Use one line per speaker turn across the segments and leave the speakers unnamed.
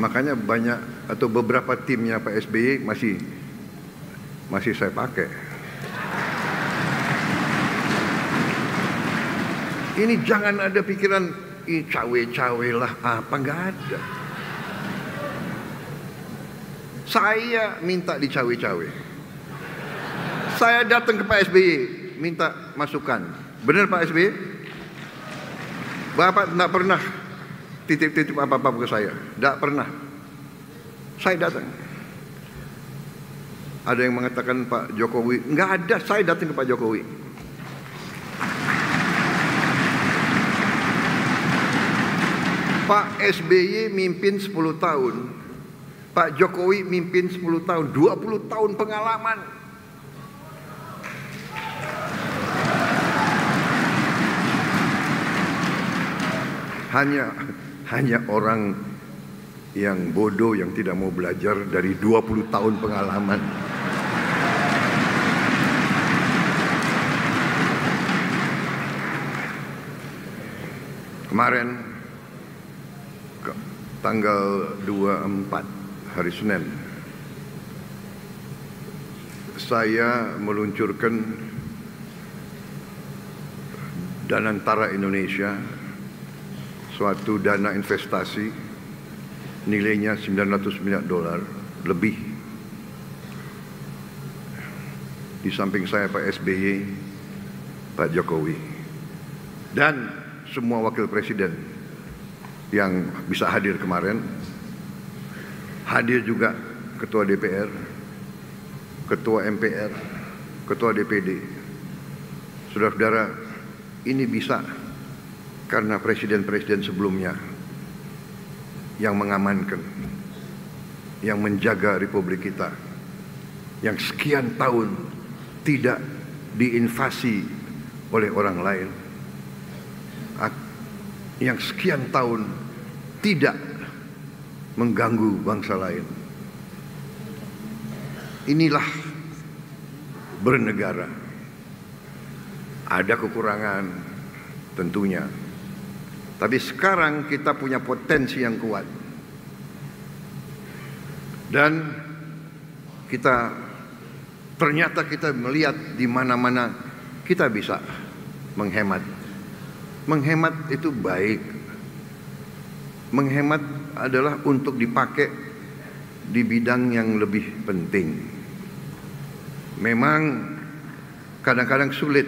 Makanya banyak atau beberapa timnya Pak SBY masih saya pakai. Ini jangan ada pikiran cawe-cawe lah apa, nggak ada. Saya minta dicawe-cawe. Saya datang ke Pak SBY minta masukan. Benar Pak SBY? Bapak tidak pernah titip-titip apa-apa ke saya. Tidak pernah. Saya datang. Ada yang mengatakan Pak Jokowi. Nggak ada, saya datang ke Pak Jokowi. Pak SBY mimpin 10 tahun. Pak Jokowi mimpin 10 tahun. 20 tahun pengalaman. Hanya orang yang bodoh yang tidak mau belajar dari 20 tahun pengalaman. Kemarin tanggal 24 hari Senin saya meluncurkan Danantara Indonesia, suatu dana investasi nilainya $900 miliar lebih. Di samping saya Pak SBY, Pak Jokowi, dan semua wakil presiden yang bisa hadir kemarin. Hadir juga Ketua DPR, Ketua MPR, Ketua DPD. Saudara-saudara, ini bisa karena presiden-presiden sebelumnya yang mengamankan, yang menjaga Republik kita, yang sekian tahun tidak diinvasi oleh orang lain, yang sekian tahun tidak mengganggu bangsa lain. Inilah bernegara. Ada kekurangan tentunya, tapi sekarang kita punya potensi yang kuat, dan ternyata kita melihat di mana-mana kita bisa menghemat. Menghemat itu baik. Menghemat adalah untuk dipakai di bidang yang lebih penting. Memang kadang-kadang sulit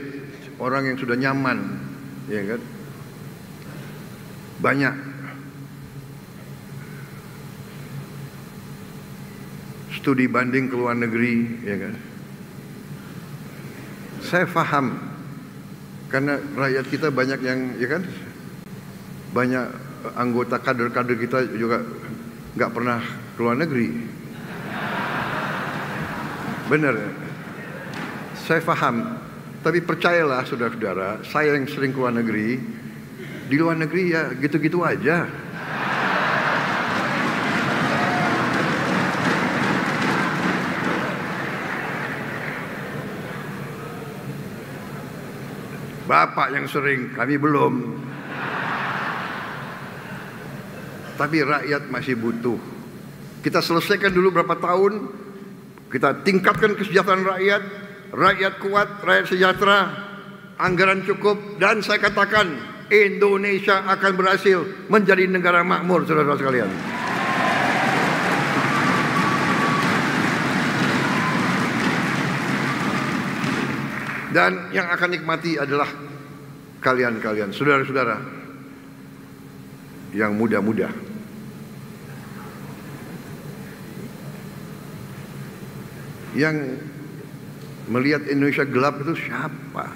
orang yang sudah nyaman, ya kan? Banyak studi banding ke luar negeri, ya kan? Saya paham karena rakyat kita banyak yang, ya kan? Banyak anggota kader-kader kita juga nggak pernah ke luar negeri. Benar, saya paham. Tapi percayalah saudara-saudara, saya yang sering ke luar negeri, di luar negeri ya gitu-gitu aja. Bapak yang sering, kami belum. Tapi rakyat masih butuh. Kita selesaikan dulu berapa tahun, kita tingkatkan kesejahteraan rakyat, rakyat kuat, rakyat sejahtera, anggaran cukup, dan saya katakan Indonesia akan berhasil menjadi negara makmur, saudara-saudara sekalian. Dan yang akan nikmati adalah kalian-kalian, saudara-saudara yang muda-muda. Yang melihat Indonesia gelap itu siapa?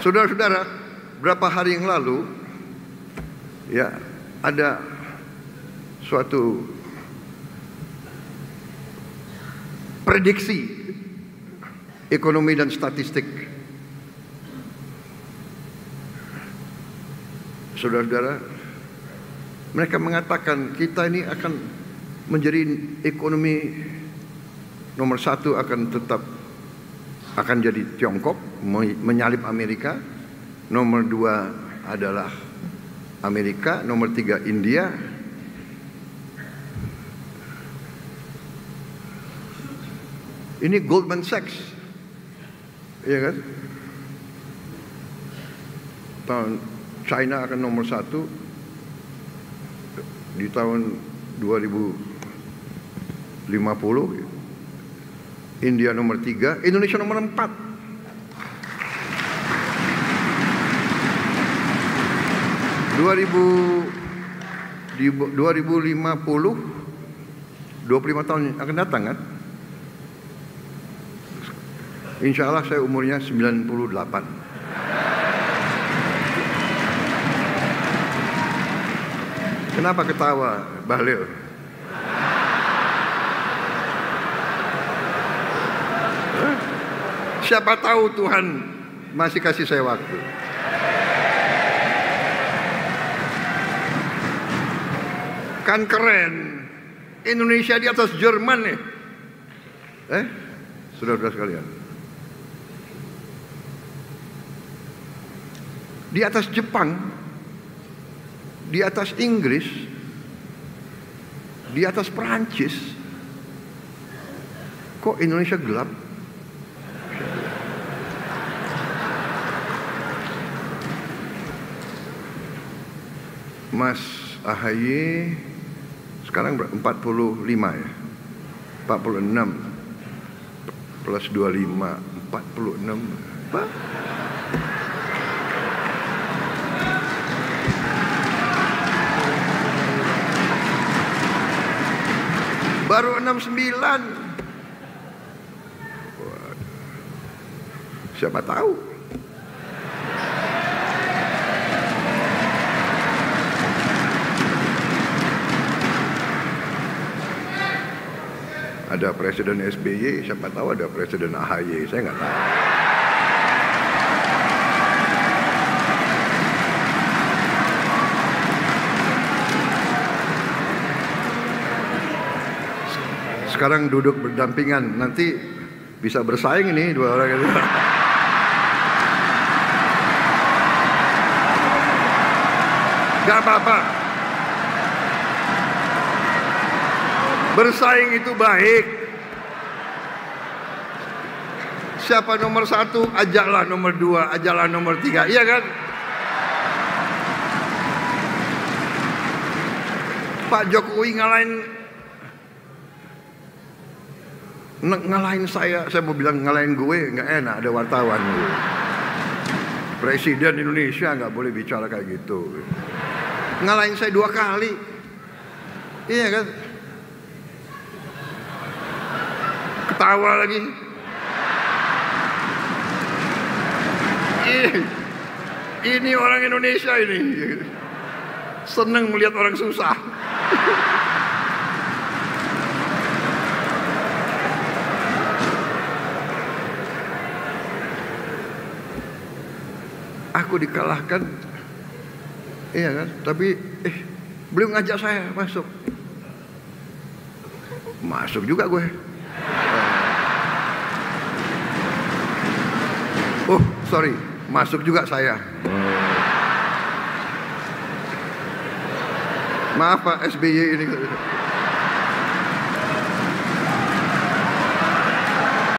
Saudara-saudara, berapa hari yang lalu ya ada suatu prediksi ekonomi dan statistik. Saudara-saudara, mereka mengatakan kita ini akan menjadi ekonomi nomor 1, akan jadi Tiongkok, menyalip Amerika. Nomor 2 adalah Amerika, nomor 3 India, ini Goldman Sachs, ya kan? China akan nomor 1 di tahun 2050, India nomor 3, Indonesia nomor 4. Di 2050, 25 tahun akan datang kan? Insya Allah saya umurnya 98. Kenapa ketawa, Bahlil? Siapa tahu Tuhan masih kasih saya waktu. Kan keren, Indonesia di atas Jerman nih. Saudara-saudara sekalian, di atas Jepang, di atas Inggris, di atas Perancis. Kok Indonesia gelap? Mas AHY sekarang 45 ya, 46 plus 25, 46 apa? Baru 69. Siapa tahu? Ada Presiden SBY, siapa tahu ada Presiden AHY, saya nggak tahu. Sekarang duduk berdampingan, nanti bisa bersaing ini dua orang itu. Gak apa-apa. Bersaing itu baik. Siapa nomor 1, ajaklah nomor 2, ajaklah nomor 3, iya kan? Pak Jokowi ngalahin saya mau bilang ngalahin gue, nggak enak, ada wartawan. Presiden Indonesia nggak boleh bicara kayak gitu. Ngalahin saya 2 kali, iya kan? Ketawa lagi. Ini orang Indonesia ini seneng melihat orang susah. Aku dikalahkan, iya kan? Tapi beliau ngajak saya masuk juga gue. Oh sorry, masuk juga saya. Maaf Pak SBY ini.